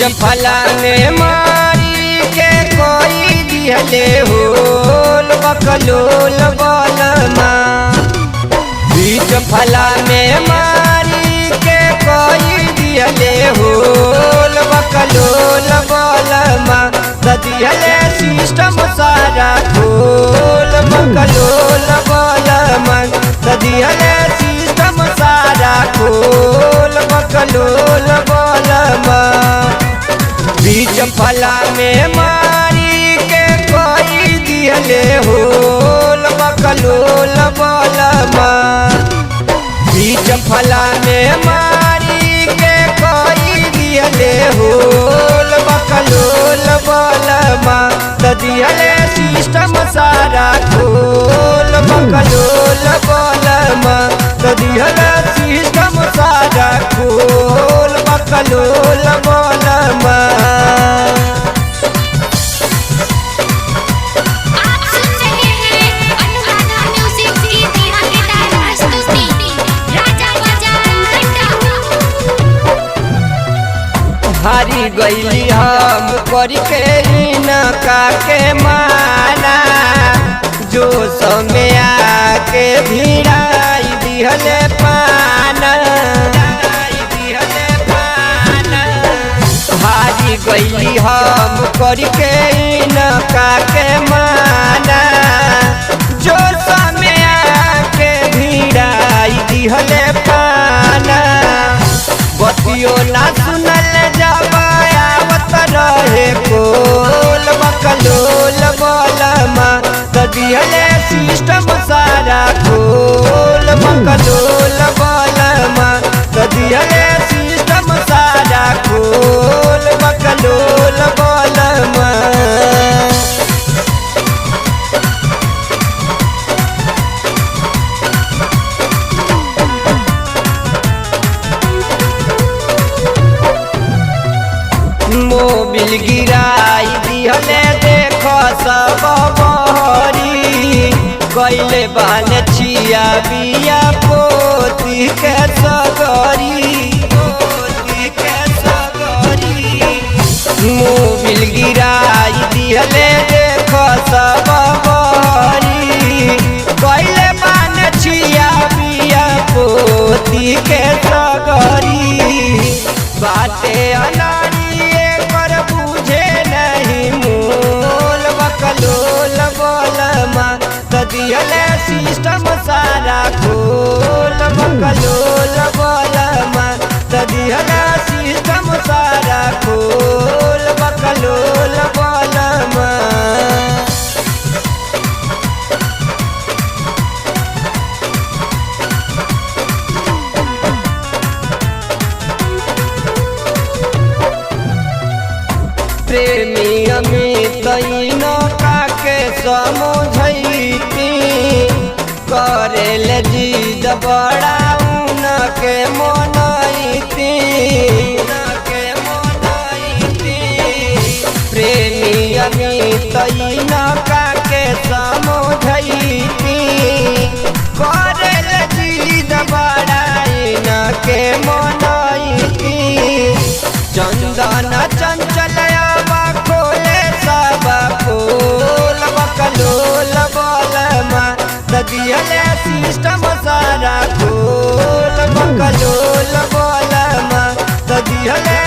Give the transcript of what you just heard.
फला में मारी के कोई दिहले होल बकलोल बलमा। बीच फला में मारी के कोई दिहले होल बकलोल बलमा। दिहले सिस्टम सारा खोल बकलोल बलमा। दिहले सिस्टम सारा खोल बकलोल बलमा। बीच फला में मारी के कोई दिहले होल बकलोल बलमा। बीच फला में मारी के कोई दिहले होल बकलोल बलमा। दिहले सिस्टम सारा खोल बकलोल बलमा। दिहले सिस्टम सारा खोल बकलोल बलमा। हारी गईली हम करके इनका के माना। जो समय आके भिड़ाई दिहले पाना। हारी गईली हम करके इनका के माना। जो समय आके भिड़ाई दिहले पाना। बतियो ना सुनल जबावत रहे कोल बकलोल बलमा। दिहले सिस्टम सारा खोल बकलोल बलमा। दिहले सिस्टम सारा खोल बकलोल बलमा। मोबिल गिराई दिहले देखो सब बहरी। कैले बान छिया बिया पोती के सगरी। मोबिल गिराई दिहले देखो सब बहरी। कैले बान छिया बिया पोती के सगरी। बाटे अनारी बुझे नहीं मोल बकलोल बलमा। दिहले सिस्टम सारा खोल बकलोल बलमा। दिहले सिस्टम सारा खोल बकलोल बलमा। प्रेमी अमित इनका के समझैती। करेल जिद बड़ा उनके मनैती। प्रेमी अमित इनका के समझैती। करेल जिद बड़ा इनके मनैती। चंदन चंचल खोले सब खोल बकलोल बलमा। दिहले सिस्टम सारा खोल बकलोल बलमा। दिहले